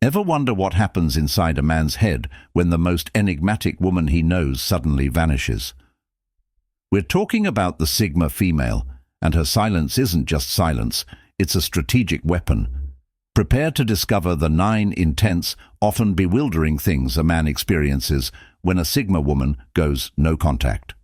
Ever wonder what happens inside a man's head when the most enigmatic woman he knows suddenly vanishes? We're talking about the Sigma female, and her silence isn't just silence, it's a strategic weapon. Prepare to discover the 9 intense, often bewildering things a man experiences when a Sigma woman goes no contact.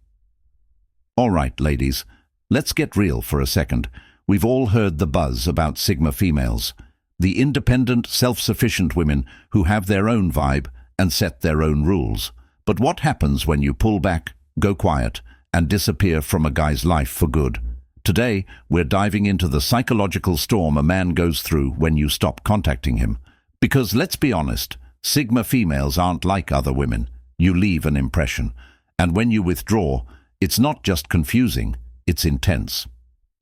All right, ladies, let's get real for a second. We've all heard the buzz about Sigma females, the independent, self-sufficient women who have their own vibe and set their own rules. But what happens when you pull back, go quiet, and disappear from a guy's life for good? Today, we're diving into the psychological storm a man goes through when you stop contacting him. Because let's be honest, Sigma females aren't like other women. You leave an impression. And when you withdraw, it's not just confusing, it's intense.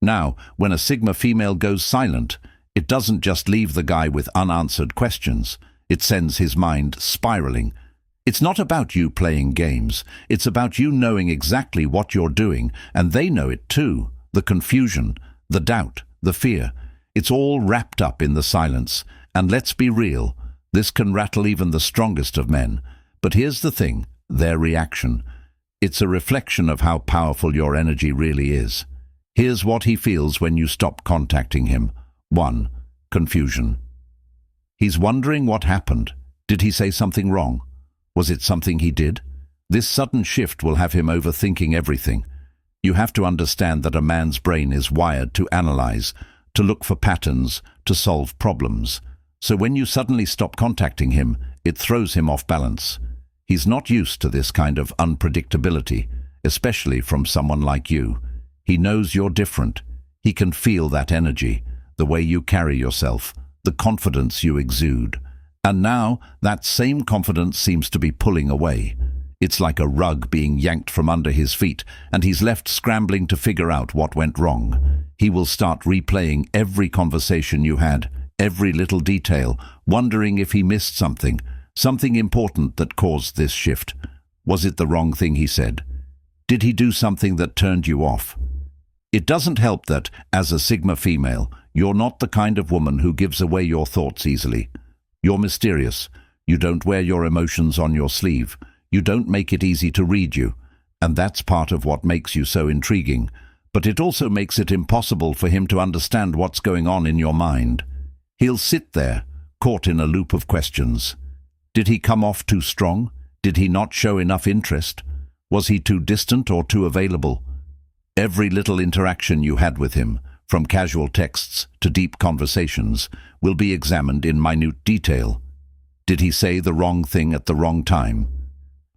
Now, when a Sigma female goes silent, it doesn't just leave the guy with unanswered questions. It sends his mind spiraling. It's not about you playing games. It's about you knowing exactly what you're doing, and they know it too. The confusion, the doubt, the fear. It's all wrapped up in the silence. And let's be real, this can rattle even the strongest of men. But here's the thing, their reaction. It's a reflection of how powerful your energy really is. Here's what he feels when you stop contacting him. 1. Confusion. He's wondering what happened. Did he say something wrong? Was it something he did? This sudden shift will have him overthinking everything. You have to understand that a man's brain is wired to analyze, to look for patterns, to solve problems. So when you suddenly stop contacting him, it throws him off balance. He's not used to this kind of unpredictability, especially from someone like you. He knows you're different. He can feel that energy, the way you carry yourself, the confidence you exude. And now, that same confidence seems to be pulling away. It's like a rug being yanked from under his feet, and he's left scrambling to figure out what went wrong. He will start replaying every conversation you had, every little detail, wondering if he missed something important that caused this shift. Was it the wrong thing he said? Did he do something that turned you off? It doesn't help that, as a Sigma female, you're not the kind of woman who gives away your thoughts easily. You're mysterious. You don't wear your emotions on your sleeve. You don't make it easy to read you. And that's part of what makes you so intriguing. But it also makes it impossible for him to understand what's going on in your mind. He'll sit there, caught in a loop of questions. Did he come off too strong? Did he not show enough interest? Was he too distant or too available? Every little interaction you had with him, from casual texts to deep conversations, will be examined in minute detail. Did he say the wrong thing at the wrong time?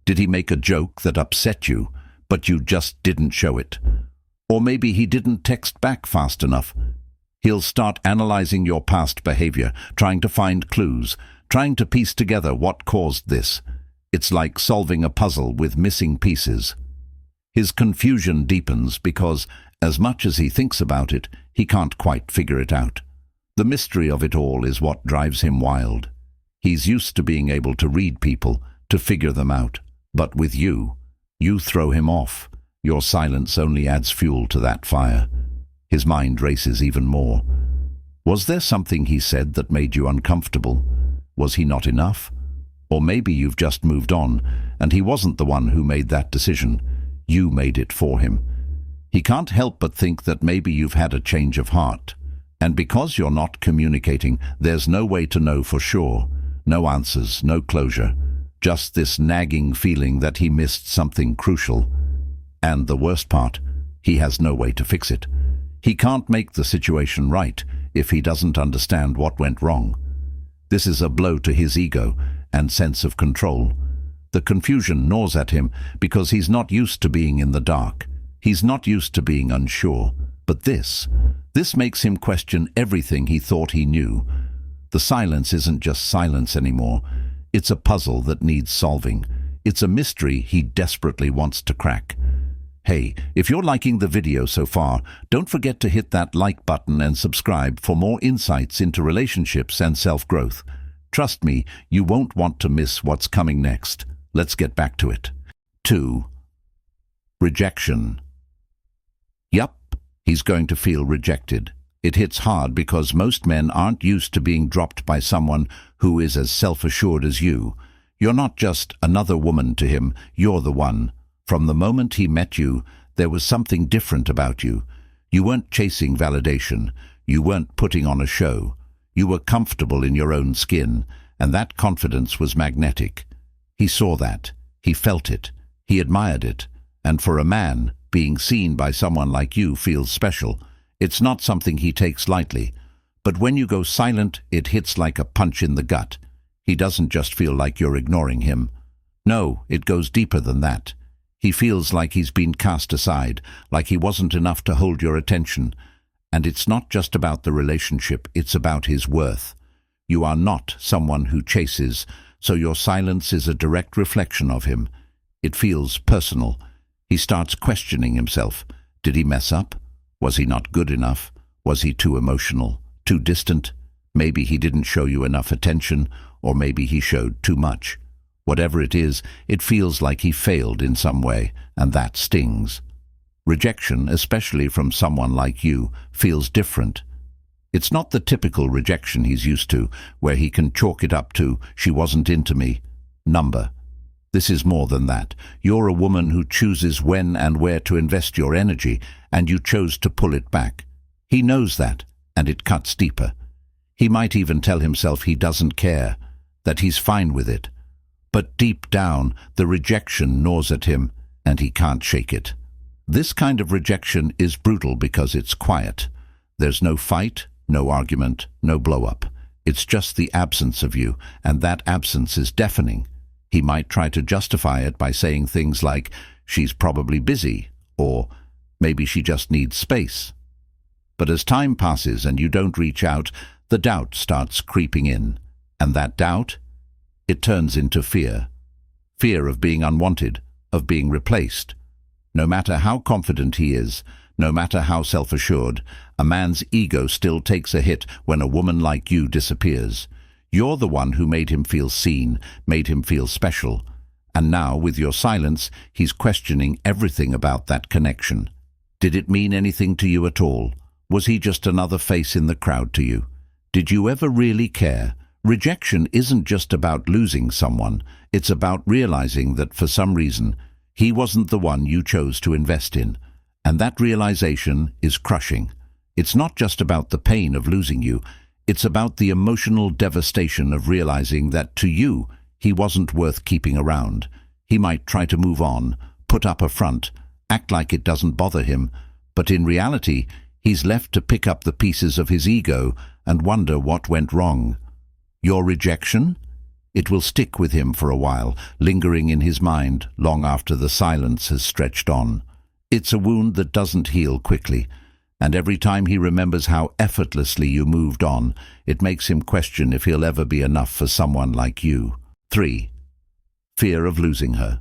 Did he make a joke that upset you, but you just didn't show it? Or maybe he didn't text back fast enough. He'll start analyzing your past behavior, trying to find clues, trying to piece together what caused this. It's like solving a puzzle with missing pieces. His confusion deepens because, as much as he thinks about it, he can't quite figure it out. The mystery of it all is what drives him wild. He's used to being able to read people, to figure them out. But with you throw him off. Your silence only adds fuel to that fire. His mind races even more. Was there something he said that made you uncomfortable? Was he not enough? Or maybe you've just moved on, and he wasn't the one who made that decision. You made it for him. He can't help but think that maybe you've had a change of heart. And because you're not communicating, there's no way to know for sure. No answers, no closure. Just this nagging feeling that he missed something crucial. And the worst part, he has no way to fix it. He can't make the situation right if he doesn't understand what went wrong. This is a blow to his ego and sense of control. The confusion gnaws at him because he's not used to being in the dark. He's not used to being unsure. But this makes him question everything he thought he knew. The silence isn't just silence anymore. It's a puzzle that needs solving. It's a mystery he desperately wants to crack. Hey, if you're liking the video so far, don't forget to hit that like button and subscribe for more insights into relationships and self-growth. Trust me, you won't want to miss what's coming next. Let's get back to it. 2. Rejection. Yup, he's going to feel rejected. It hits hard because most men aren't used to being dropped by someone who is as self-assured as you. You're not just another woman to him, you're the one. From the moment he met you, there was something different about you. You weren't chasing validation. You weren't putting on a show. You were comfortable in your own skin, and that confidence was magnetic. He saw that. He felt it. He admired it. And for a man, being seen by someone like you feels special. It's not something he takes lightly. But when you go silent, it hits like a punch in the gut. He doesn't just feel like you're ignoring him. No, it goes deeper than that. He feels like he's been cast aside, like he wasn't enough to hold your attention. And it's not just about the relationship, it's about his worth. You are not someone who chases, so your silence is a direct reflection of him. It feels personal. He starts questioning himself. Did he mess up? Was he not good enough? Was he too emotional? Too distant? Maybe he didn't show you enough attention, or maybe he showed too much. Whatever it is, it feels like he failed in some way, and that stings. Rejection, especially from someone like you, feels different. It's not the typical rejection he's used to, where he can chalk it up to, "she wasn't into me." Number. This is more than that. You're a woman who chooses when and where to invest your energy, and you chose to pull it back. He knows that, and it cuts deeper. He might even tell himself he doesn't care, that he's fine with it. But deep down, the rejection gnaws at him, and he can't shake it. This kind of rejection is brutal because it's quiet. There's no fight, no argument, no blow-up. It's just the absence of you, and that absence is deafening. He might try to justify it by saying things like, "she's probably busy," or "maybe she just needs space." But as time passes and you don't reach out, the doubt starts creeping in. And that doubt, it turns into fear. Fear of being unwanted, of being replaced. No matter how confident he is, no matter how self-assured, a man's ego still takes a hit when a woman like you disappears. You're the one who made him feel seen, made him feel special. And now, with your silence, he's questioning everything about that connection. Did it mean anything to you at all? Was he just another face in the crowd to you? Did you ever really care? Rejection isn't just about losing someone. It's about realizing that for some reason, he wasn't the one you chose to invest in. And that realization is crushing. It's not just about the pain of losing you. It's about the emotional devastation of realizing that to you, he wasn't worth keeping around. He might try to move on, put up a front, act like it doesn't bother him, but in reality, he's left to pick up the pieces of his ego and wonder what went wrong. Your rejection? It will stick with him for a while, lingering in his mind long after the silence has stretched on. It's a wound that doesn't heal quickly, and every time he remembers how effortlessly you moved on, it makes him question if he'll ever be enough for someone like you. 3. Fear of losing her.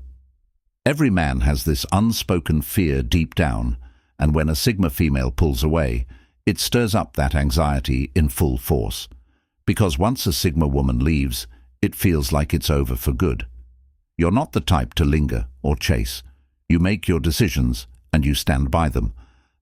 Every man has this unspoken fear deep down, and when a Sigma female pulls away, it stirs up that anxiety in full force. Because once a Sigma woman leaves, it feels like it's over for good. You're not the type to linger or chase. You make your decisions, and you stand by them.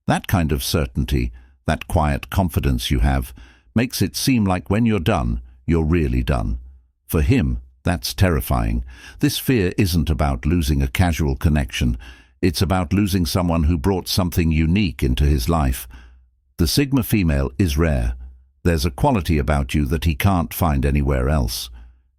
That kind of certainty, that quiet confidence you have, makes it seem like when you're done, you're really done. For him, that's terrifying. This fear isn't about losing a casual connection. It's about losing someone who brought something unique into his life. The Sigma female is rare. There's a quality about you that he can't find anywhere else.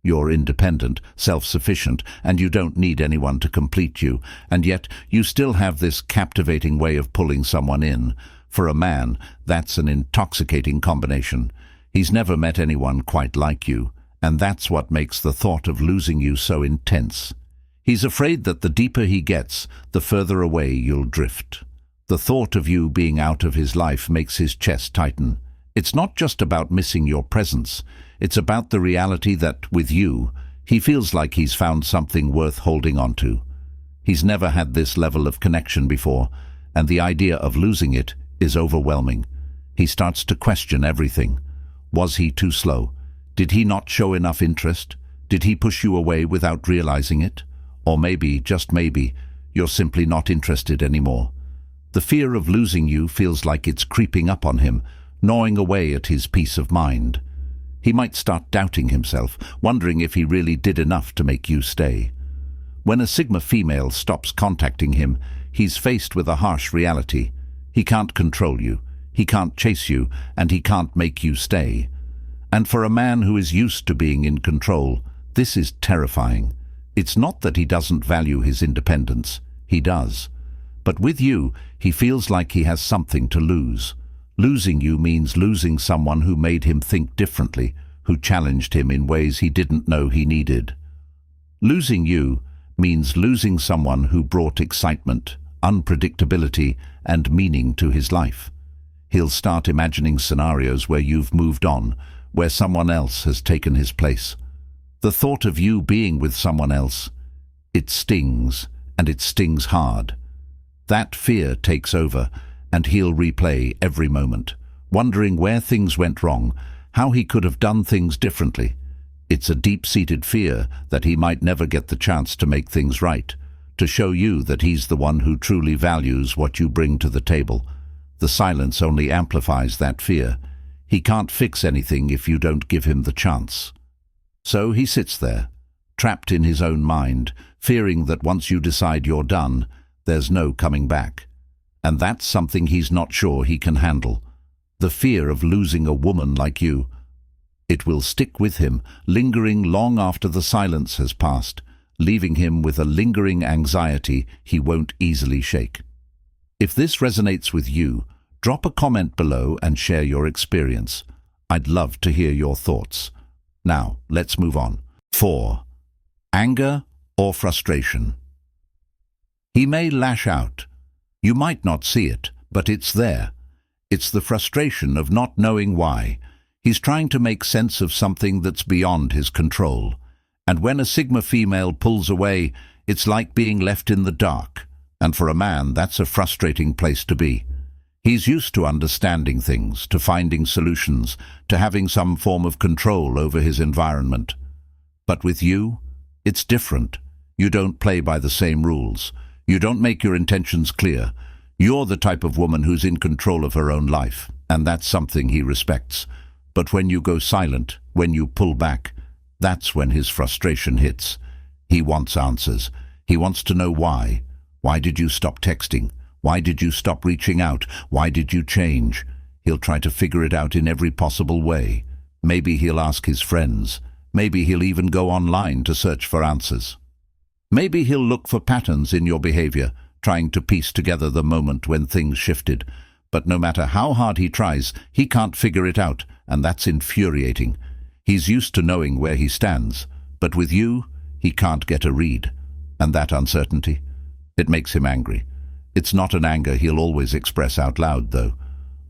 You're independent, self-sufficient, and you don't need anyone to complete you, and yet you still have this captivating way of pulling someone in. For a man, that's an intoxicating combination. He's never met anyone quite like you, and that's what makes the thought of losing you so intense. He's afraid that the deeper he gets, the further away you'll drift. The thought of you being out of his life makes his chest tighten. It's not just about missing your presence. It's about the reality that, with you, he feels like he's found something worth holding on to. He's never had this level of connection before, and the idea of losing it is overwhelming. He starts to question everything. Was he too slow? Did he not show enough interest? Did he push you away without realizing it? Or maybe, just maybe, you're simply not interested anymore. The fear of losing you feels like it's creeping up on him, gnawing away at his peace of mind. He might start doubting himself, wondering if he really did enough to make you stay. When a Sigma female stops contacting him, he's faced with a harsh reality. He can't control you, he can't chase you, and he can't make you stay. And for a man who is used to being in control, this is terrifying. It's not that he doesn't value his independence. He does. But with you, he feels like he has something to lose. Losing you means losing someone who made him think differently, who challenged him in ways he didn't know he needed. Losing you means losing someone who brought excitement, unpredictability, and meaning to his life. He'll start imagining scenarios where you've moved on, where someone else has taken his place. The thought of you being with someone else, it stings, and it stings hard. That fear takes over, and he'll replay every moment, wondering where things went wrong, how he could have done things differently. It's a deep-seated fear that he might never get the chance to make things right, to show you that he's the one who truly values what you bring to the table. The silence only amplifies that fear. He can't fix anything if you don't give him the chance. So he sits there, trapped in his own mind, fearing that once you decide you're done, there's no coming back. And that's something he's not sure he can handle. The fear of losing a woman like you. It will stick with him, lingering long after the silence has passed, leaving him with a lingering anxiety he won't easily shake. If this resonates with you, drop a comment below and share your experience. I'd love to hear your thoughts. Now, let's move on. 4. Anger or frustration. He may lash out. You might not see it, but it's there. It's the frustration of not knowing why. He's trying to make sense of something that's beyond his control. And when a Sigma female pulls away, it's like being left in the dark. And for a man, that's a frustrating place to be. He's used to understanding things, to finding solutions, to having some form of control over his environment. But with you, it's different. You don't play by the same rules. You don't make your intentions clear. You're the type of woman who's in control of her own life, and that's something he respects. But when you go silent, when you pull back, that's when his frustration hits. He wants answers. He wants to know why. Why did you stop texting? Why did you stop reaching out? Why did you change? He'll try to figure it out in every possible way. Maybe he'll ask his friends. Maybe he'll even go online to search for answers. Maybe he'll look for patterns in your behavior, trying to piece together the moment when things shifted. But no matter how hard he tries, he can't figure it out, and that's infuriating. He's used to knowing where he stands, but with you, he can't get a read. And that uncertainty, it makes him angry. It's not an anger he'll always express out loud, though.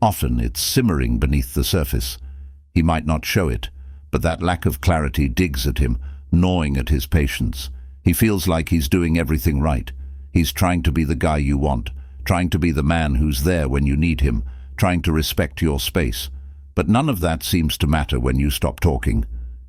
Often it's simmering beneath the surface. He might not show it, but that lack of clarity digs at him, gnawing at his patience. He feels like he's doing everything right. He's trying to be the guy you want, trying to be the man who's there when you need him, trying to respect your space. But none of that seems to matter when you stop talking.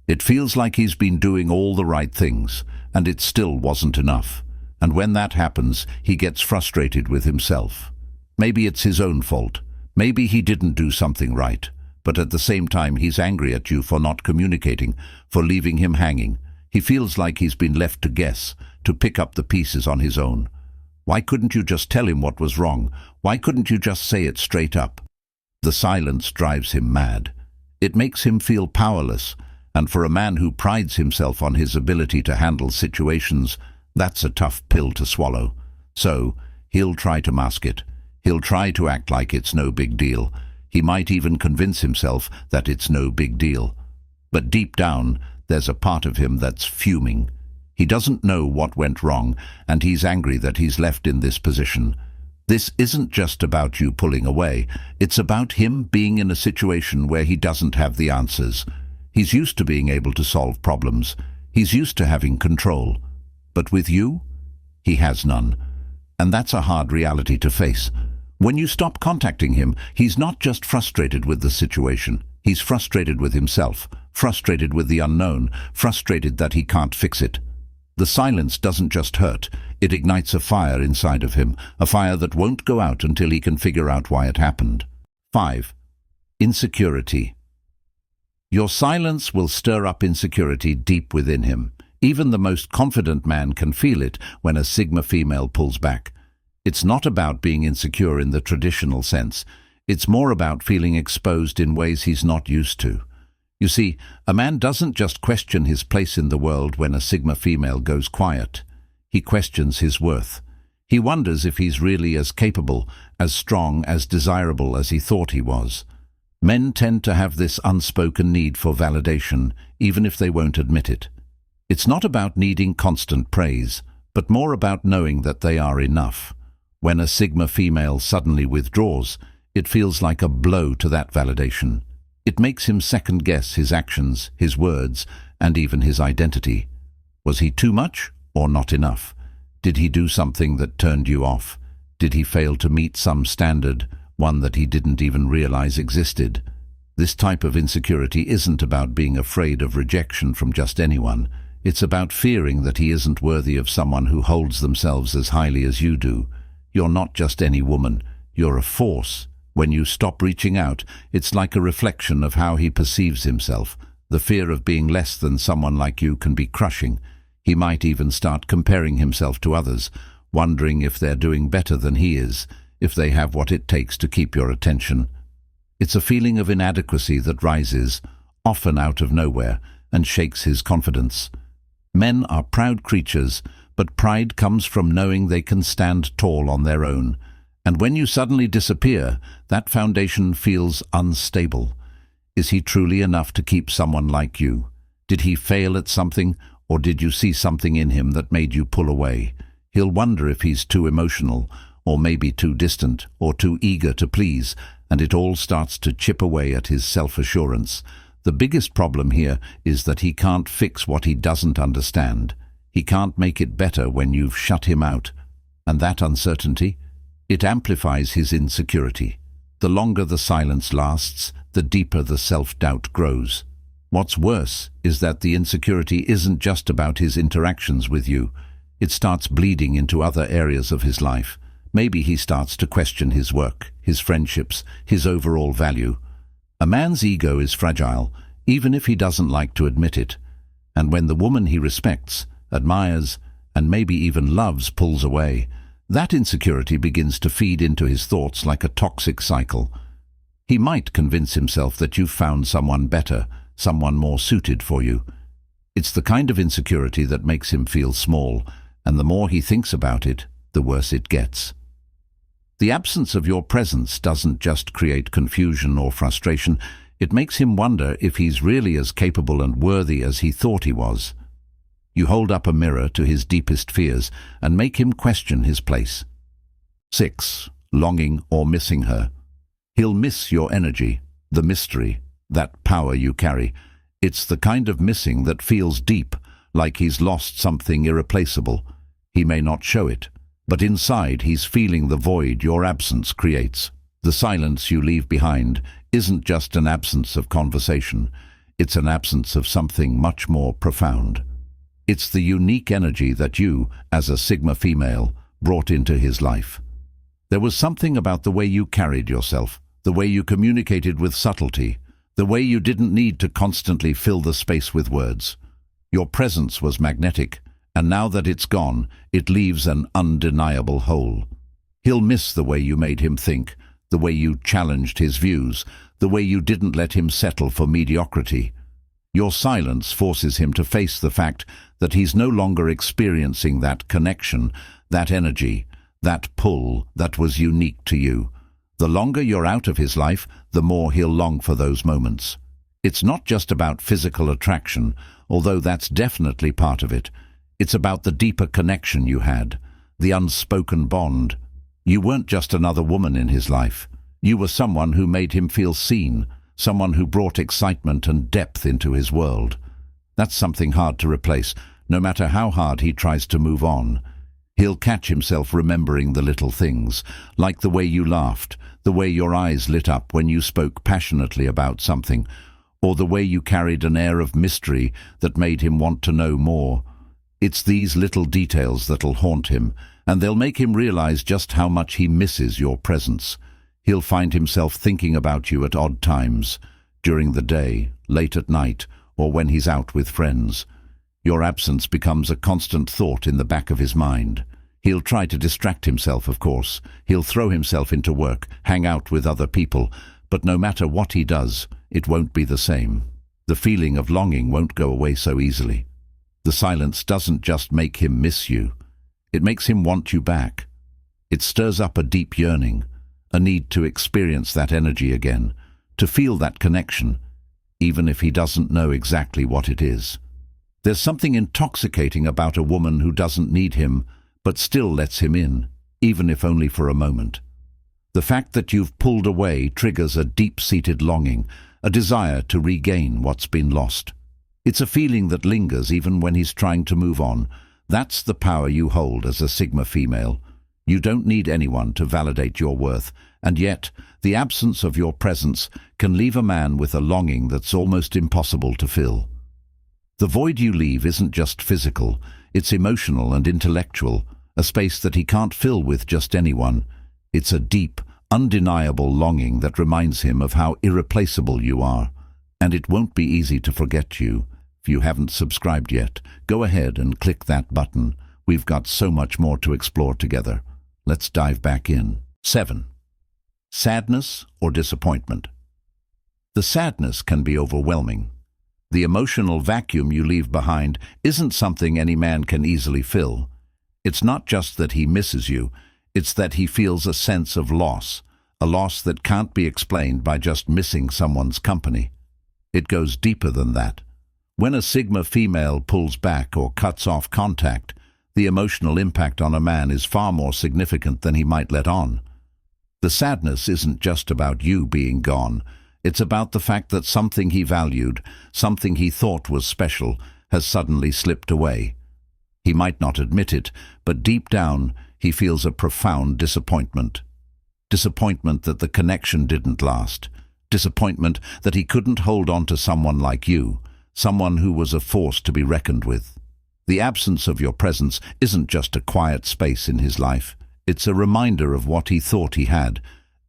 It feels like he's been doing all the right things, and it still wasn't enough. And when that happens, he gets frustrated with himself. Maybe it's his own fault. Maybe he didn't do something right. But at the same time, he's angry at you for not communicating, for leaving him hanging. He feels like he's been left to guess, to pick up the pieces on his own. Why couldn't you just tell him what was wrong? Why couldn't you just say it straight up? The silence drives him mad. It makes him feel powerless, and for a man who prides himself on his ability to handle situations, that's a tough pill to swallow. So, he'll try to mask it. He'll try to act like it's no big deal. He might even convince himself that it's no big deal. But deep down, there's a part of him that's fuming. He doesn't know what went wrong, and he's angry that he's left in this position. This isn't just about you pulling away. It's about him being in a situation where he doesn't have the answers. He's used to being able to solve problems. He's used to having control. But with you, he has none. And that's a hard reality to face. When you stop contacting him, he's not just frustrated with the situation. He's frustrated with himself, frustrated with the unknown, frustrated that he can't fix it. The silence doesn't just hurt, it ignites a fire inside of him, a fire that won't go out until he can figure out why it happened. 5. Insecurity. Your silence will stir up insecurity deep within him. Even the most confident man can feel it when a Sigma female pulls back. It's not about being insecure in the traditional sense. It's more about feeling exposed in ways he's not used to. You see, a man doesn't just question his place in the world when a Sigma female goes quiet. He questions his worth. He wonders if he's really as capable, as strong, as desirable as he thought he was. Men tend to have this unspoken need for validation, even if they won't admit it. It's not about needing constant praise, but more about knowing that they are enough. When a Sigma female suddenly withdraws, it feels like a blow to that validation. It makes him second-guess his actions, his words, and even his identity. Was he too much or not enough? Did he do something that turned you off? Did he fail to meet some standard, one that he didn't even realize existed? This type of insecurity isn't about being afraid of rejection from just anyone. It's about fearing that he isn't worthy of someone who holds themselves as highly as you do. You're not just any woman. You're a force. When you stop reaching out, it's like a reflection of how he perceives himself. The fear of being less than someone like you can be crushing. He might even start comparing himself to others, wondering if they're doing better than he is, if they have what it takes to keep your attention. It's a feeling of inadequacy that rises, often out of nowhere, and shakes his confidence. Men are proud creatures, but pride comes from knowing they can stand tall on their own. And when you suddenly disappear, that foundation feels unstable. Is he truly enough to keep someone like you? Did he fail at something, or did you see something in him that made you pull away? He'll wonder if he's too emotional, or maybe too distant, or too eager to please, and it all starts to chip away at his self-assurance. The biggest problem here is that he can't fix what he doesn't understand. He can't make it better when you've shut him out. And that uncertainty? It amplifies his insecurity. The longer the silence lasts, the deeper the self-doubt grows. What's worse is that the insecurity isn't just about his interactions with you. It starts bleeding into other areas of his life. Maybe he starts to question his work, his friendships, his overall value. A man's ego is fragile, even if he doesn't like to admit it. And when the woman he respects, admires, and maybe even loves pulls away, that insecurity begins to feed into his thoughts like a toxic cycle. He might convince himself that you've found someone better, someone more suited for you. It's the kind of insecurity that makes him feel small, and the more he thinks about it, the worse it gets. The absence of your presence doesn't just create confusion or frustration, it makes him wonder if he's really as capable and worthy as he thought he was. You hold up a mirror to his deepest fears and make him question his place. 6. Longing or missing her. He'll miss your energy, the mystery, that power you carry. It's the kind of missing that feels deep, like he's lost something irreplaceable. He may not show it, but inside he's feeling the void your absence creates. The silence you leave behind isn't just an absence of conversation. It's an absence of something much more profound. It's the unique energy that you, as a Sigma female, brought into his life. There was something about the way you carried yourself, the way you communicated with subtlety, the way you didn't need to constantly fill the space with words. Your presence was magnetic, and now that it's gone, it leaves an undeniable hole. He'll miss the way you made him think, the way you challenged his views, the way you didn't let him settle for mediocrity. Your silence forces him to face the fact that he's no longer experiencing that connection, that energy, that pull that was unique to you. The longer you're out of his life, the more he'll long for those moments. It's not just about physical attraction, although that's definitely part of it. It's about the deeper connection you had, the unspoken bond. You weren't just another woman in his life. You were someone who made him feel seen, someone who brought excitement and depth into his world. That's something hard to replace, no matter how hard he tries to move on. He'll catch himself remembering the little things, like the way you laughed, the way your eyes lit up when you spoke passionately about something, or the way you carried an air of mystery that made him want to know more. It's these little details that'll haunt him, and they'll make him realize just how much he misses your presence. He'll find himself thinking about you at odd times, during the day, late at night, or when he's out with friends. Your absence becomes a constant thought in the back of his mind. He'll try to distract himself, of course. He'll throw himself into work, hang out with other people, but no matter what he does, it won't be the same. The feeling of longing won't go away so easily. The silence doesn't just make him miss you. It makes him want you back. It stirs up a deep yearning, a need to experience that energy again, to feel that connection, even if he doesn't know exactly what it is. There's something intoxicating about a woman who doesn't need him, but still lets him in, even if only for a moment. The fact that you've pulled away triggers a deep-seated longing, a desire to regain what's been lost. It's a feeling that lingers even when he's trying to move on. That's the power you hold as a Sigma female. You don't need anyone to validate your worth, and yet the absence of your presence can leave a man with a longing that's almost impossible to fill. The void you leave isn't just physical, it's emotional and intellectual, a space that he can't fill with just anyone. It's a deep, undeniable longing that reminds him of how irreplaceable you are. And it won't be easy to forget you. If you haven't subscribed yet, go ahead and click that button. We've got so much more to explore together. Let's dive back in. 7. Sadness or disappointment. The sadness can be overwhelming. The emotional vacuum you leave behind isn't something any man can easily fill. It's not just that he misses you, it's that he feels a sense of loss, a loss that can't be explained by just missing someone's company. It goes deeper than that. When a Sigma female pulls back or cuts off contact, the emotional impact on a man is far more significant than he might let on. The sadness isn't just about you being gone. It's about the fact that something he valued, something he thought was special, has suddenly slipped away. He might not admit it, but deep down he feels a profound disappointment. Disappointment that the connection didn't last. Disappointment that he couldn't hold on to someone like you, someone who was a force to be reckoned with. The absence of your presence isn't just a quiet space in his life. It's a reminder of what he thought he had,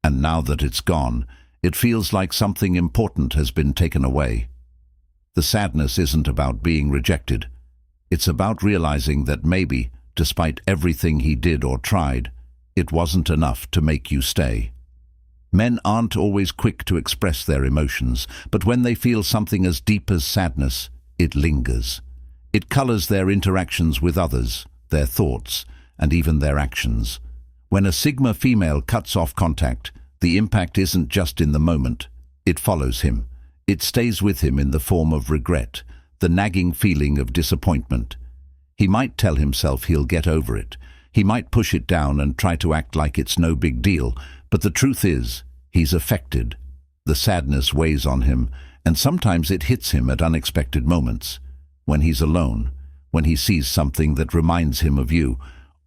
and now that it's gone, it feels like something important has been taken away. The sadness isn't about being rejected. It's about realizing that maybe, despite everything he did or tried, it wasn't enough to make you stay. Men aren't always quick to express their emotions, but when they feel something as deep as sadness, it lingers. It colors their interactions with others, their thoughts, and even their actions. When a Sigma female cuts off contact, the impact isn't just in the moment. It follows him. It stays with him in the form of regret, the nagging feeling of disappointment. He might tell himself he'll get over it. He might push it down and try to act like it's no big deal, but the truth is, he's affected. The sadness weighs on him, and sometimes it hits him at unexpected moments. When he's alone, when he sees something that reminds him of you,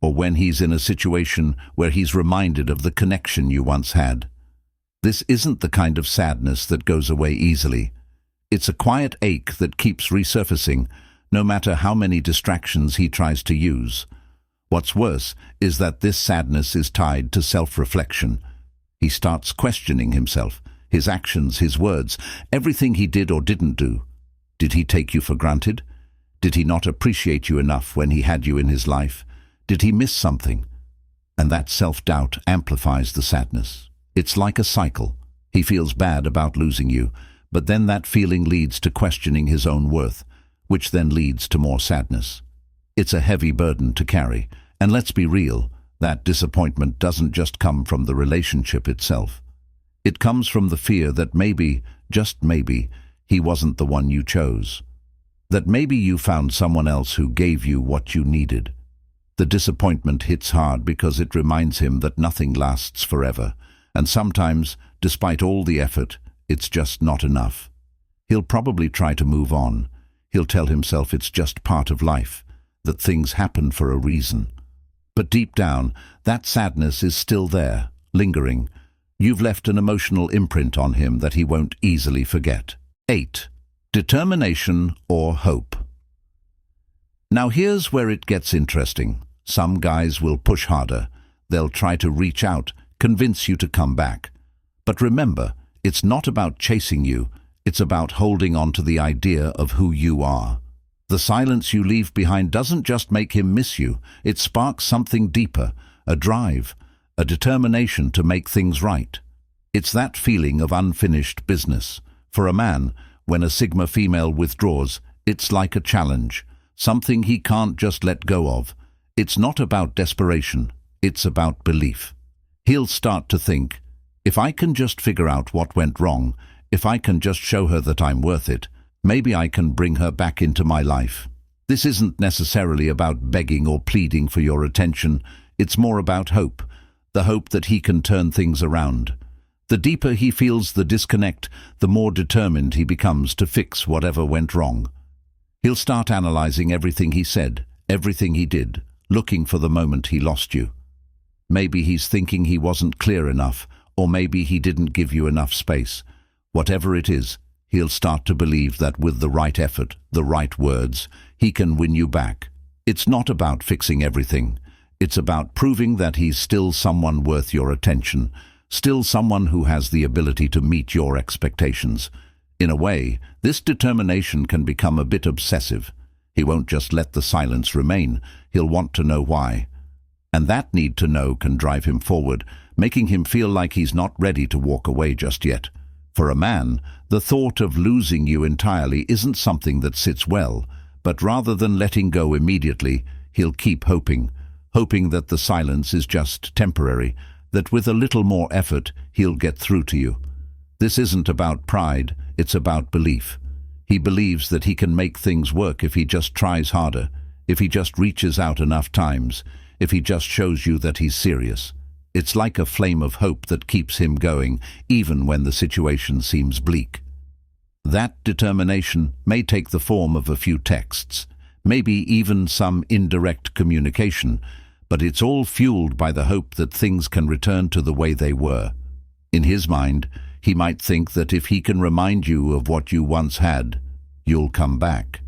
or when he's in a situation where he's reminded of the connection you once had. This isn't the kind of sadness that goes away easily. It's a quiet ache that keeps resurfacing, no matter how many distractions he tries to use. What's worse is that this sadness is tied to self-reflection. He starts questioning himself, his actions, his words, everything he did or didn't do. Did he take you for granted? Did he not appreciate you enough when he had you in his life? Did he miss something? And that self-doubt amplifies the sadness. It's like a cycle. He feels bad about losing you, but then that feeling leads to questioning his own worth, which then leads to more sadness. It's a heavy burden to carry, and let's be real, that disappointment doesn't just come from the relationship itself. It comes from the fear that maybe, just maybe, he wasn't the one you chose. That maybe you found someone else who gave you what you needed. The disappointment hits hard because it reminds him that nothing lasts forever, and sometimes, despite all the effort, it's just not enough. He'll probably try to move on. He'll tell himself it's just part of life, that things happen for a reason. But deep down, that sadness is still there, lingering. You've left an emotional imprint on him that he won't easily forget. 8. Determination or hope. Now here's where it gets interesting. Some guys will push harder. They'll try to reach out, convince you to come back. But remember, it's not about chasing you, it's about holding on to the idea of who you are. The silence you leave behind doesn't just make him miss you, it sparks something deeper, a drive, a determination to make things right. It's that feeling of unfinished business. For a man, when a Sigma female withdraws, it's like a challenge, something he can't just let go of. It's not about desperation, it's about belief. He'll start to think, if I can just figure out what went wrong, if I can just show her that I'm worth it, maybe I can bring her back into my life. This isn't necessarily about begging or pleading for your attention, it's more about hope, the hope that he can turn things around. The deeper he feels the disconnect, the more determined he becomes to fix whatever went wrong. He'll start analyzing everything he said, everything he did, looking for the moment he lost you. Maybe he's thinking he wasn't clear enough, or maybe he didn't give you enough space. Whatever it is, he'll start to believe that with the right effort, the right words, he can win you back. It's not about fixing everything. It's about proving that he's still someone worth your attention, still someone who has the ability to meet your expectations. In a way, this determination can become a bit obsessive. He won't just let the silence remain, he'll want to know why. And that need to know can drive him forward, making him feel like he's not ready to walk away just yet. For a man, the thought of losing you entirely isn't something that sits well, but rather than letting go immediately, he'll keep hoping that the silence is just temporary, that with a little more effort, he'll get through to you. This isn't about pride, it's about belief. He believes that he can make things work if he just tries harder, if he just reaches out enough times, if he just shows you that he's serious. It's like a flame of hope that keeps him going, even when the situation seems bleak. That determination may take the form of a few texts, maybe even some indirect communication, but it's all fueled by the hope that things can return to the way they were. In his mind, he might think that if he can remind you of what you once had, you'll come back.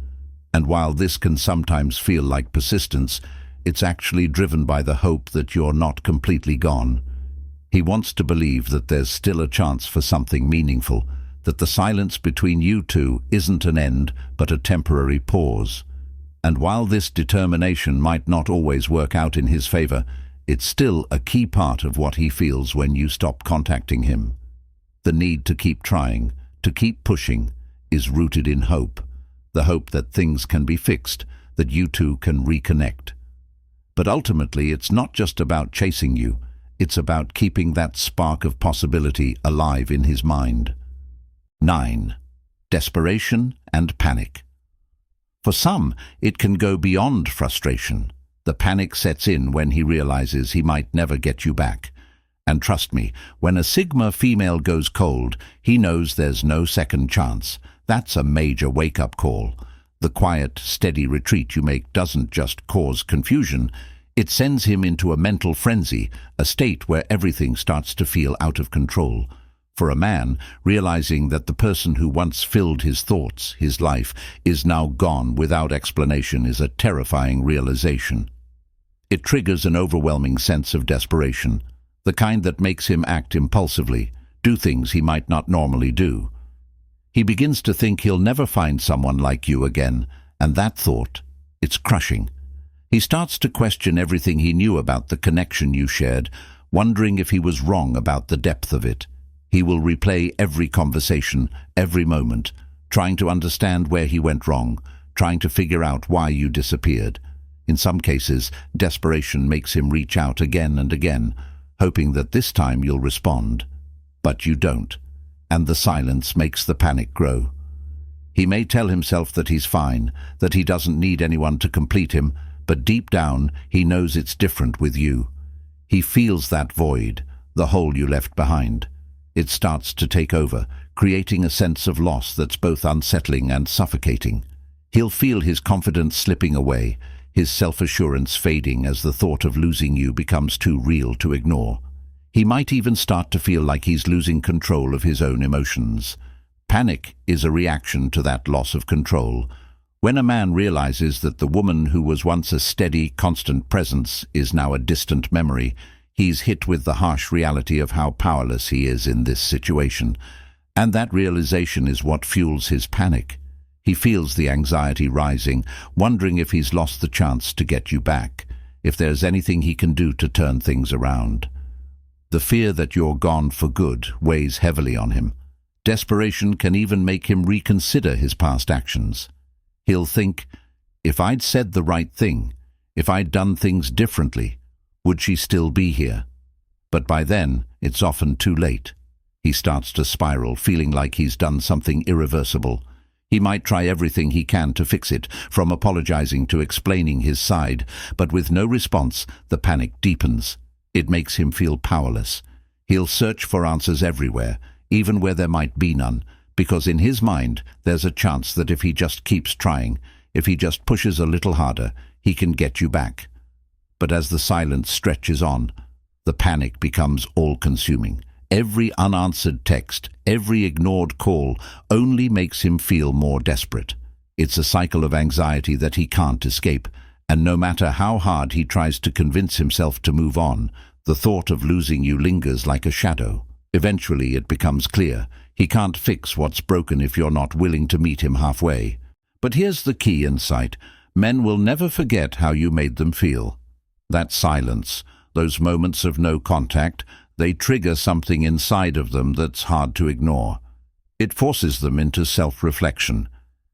And while this can sometimes feel like persistence, it's actually driven by the hope that you're not completely gone. He wants to believe that there's still a chance for something meaningful, that the silence between you two isn't an end but a temporary pause. And while this determination might not always work out in his favor, it's still a key part of what he feels when you stop contacting him. The need to keep trying, to keep pushing, is rooted in hope. The hope that things can be fixed, that you two can reconnect. But ultimately, it's not just about chasing you, it's about keeping that spark of possibility alive in his mind. 9. Desperation and panic. For some, it can go beyond frustration. The panic sets in when he realizes he might never get you back. And trust me, when a Sigma female goes cold, he knows there's no second chance. That's a major wake-up call. The quiet, steady retreat you make doesn't just cause confusion, it sends him into a mental frenzy, a state where everything starts to feel out of control. For a man, realizing that the person who once filled his thoughts, his life, is now gone without explanation is a terrifying realization. It triggers an overwhelming sense of desperation, the kind that makes him act impulsively, do things he might not normally do. He begins to think he'll never find someone like you again, and that thought, it's crushing. He starts to question everything he knew about the connection you shared, wondering if he was wrong about the depth of it. He will replay every conversation, every moment, trying to understand where he went wrong, trying to figure out why you disappeared. In some cases, desperation makes him reach out again and again, hoping that this time you'll respond. But you don't, and the silence makes the panic grow. He may tell himself that he's fine, that he doesn't need anyone to complete him, but deep down he knows it's different with you. He feels that void, the hole you left behind. It starts to take over, creating a sense of loss that's both unsettling and suffocating. He'll feel his confidence slipping away, his self-assurance fading as the thought of losing you becomes too real to ignore. He might even start to feel like he's losing control of his own emotions. Panic is a reaction to that loss of control. When a man realizes that the woman who was once a steady, constant presence is now a distant memory, He's hit with the harsh reality of how powerless he is in this situation, and that realization is what fuels his panic. He feels the anxiety rising, wondering if he's lost the chance to get you back, if there's anything he can do to turn things around. The fear that you're gone for good weighs heavily on him. Desperation can even make him reconsider his past actions. He'll think, if I'd said the right thing, if I'd done things differently, would she still be here? But by then, it's often too late. He starts to spiral, feeling like he's done something irreversible. He might try everything he can to fix it, from apologizing to explaining his side, but with no response, the panic deepens. It makes him feel powerless. He'll search for answers everywhere, even where there might be none, because in his mind there's a chance that if he just keeps trying, if he just pushes a little harder, he can get you back. But as the silence stretches on, the panic becomes all-consuming. Every unanswered text, every ignored call only makes him feel more desperate. It's a cycle of anxiety that he can't escape, and no matter how hard he tries to convince himself to move on, the thought of losing you lingers like a shadow. Eventually it becomes clear. He can't fix what's broken if you're not willing to meet him halfway. But here's the key insight. Men will never forget how you made them feel. That silence, those moments of no contact, they trigger something inside of them that's hard to ignore. It forces them into self-reflection.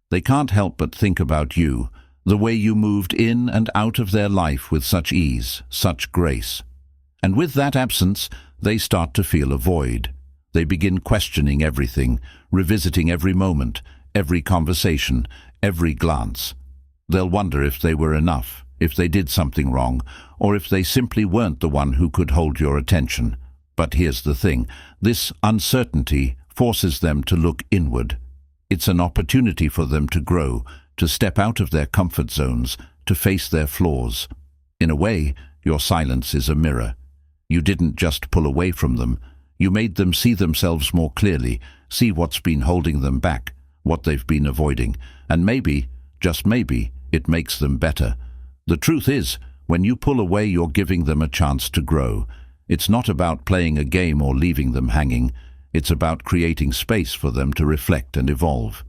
They can't help but think about you, the way you moved in and out of their life with such ease, such grace. And with that absence, they start to feel a void. They begin questioning everything, revisiting every moment, every conversation, every glance. They'll wonder if they were enough, if they did something wrong, or if they simply weren't the one who could hold your attention. But here's the thing, this uncertainty forces them to look inward. It's an opportunity for them to grow, to step out of their comfort zones, to face their flaws. In a way, your silence is a mirror. You didn't just pull away from them. You made them see themselves more clearly, see what's been holding them back, what they've been avoiding, and maybe, just maybe, it makes them better. The truth is, when you pull away, you're giving them a chance to grow. It's not about playing a game or leaving them hanging. It's about creating space for them to reflect and evolve.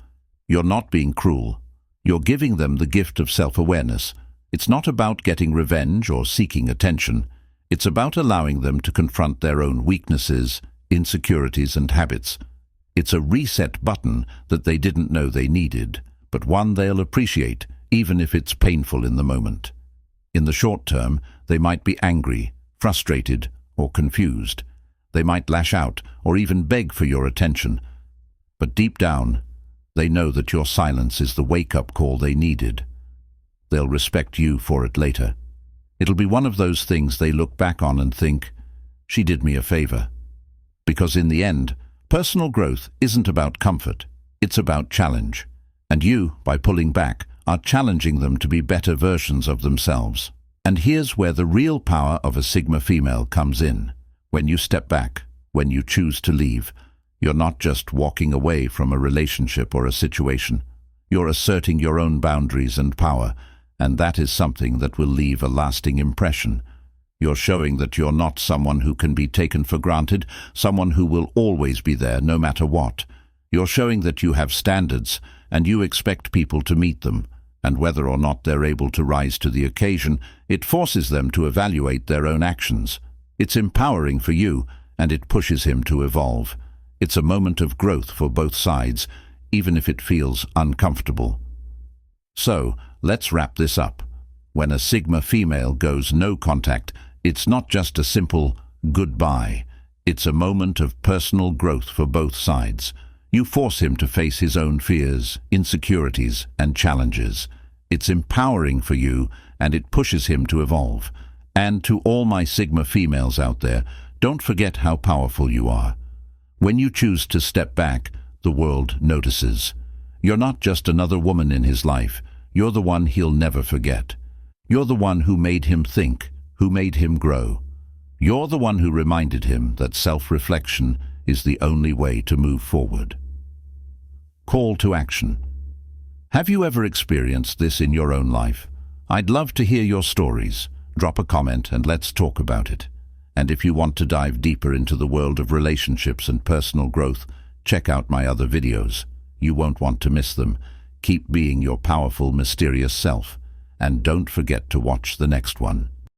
You're not being cruel. You're giving them the gift of self-awareness. It's not about getting revenge or seeking attention. It's about allowing them to confront their own weaknesses, insecurities, and habits. It's a reset button that they didn't know they needed, but one they'll appreciate, even if it's painful in the moment. In the short term, they might be angry, frustrated, or confused. They might lash out or even beg for your attention. But deep down, they know that your silence is the wake-up call they needed. They'll respect you for it later. It'll be one of those things they look back on and think, she did me a favor. Because in the end, personal growth isn't about comfort, it's about challenge. And you, by pulling back, are challenging them to be better versions of themselves. And here's where the real power of a Sigma female comes in. When you step back, when you choose to leave, you're not just walking away from a relationship or a situation. You're asserting your own boundaries and power, and that is something that will leave a lasting impression. You're showing that you're not someone who can be taken for granted, someone who will always be there no matter what. You're showing that you have standards, and you expect people to meet them. And whether or not they're able to rise to the occasion, it forces them to evaluate their own actions. It's empowering for you, and it pushes him to evolve. It's a moment of growth for both sides, even if it feels uncomfortable. So, let's wrap this up. When a Sigma female goes no contact, it's not just a simple goodbye. It's a moment of personal growth for both sides. You force him to face his own fears, insecurities, and challenges. It's empowering for you, and it pushes him to evolve. And to all my Sigma females out there, don't forget how powerful you are. When you choose to step back, the world notices. You're not just another woman in his life. You're the one he'll never forget. You're the one who made him think, who made him grow. You're the one who reminded him that self-reflection is the only way to move forward. Call to action. Have you ever experienced this in your own life? I'd love to hear your stories. Drop a comment and let's talk about it. And if you want to dive deeper into the world of relationships and personal growth, check out my other videos. You won't want to miss them. Keep being your powerful, mysterious self. And don't forget to watch the next one.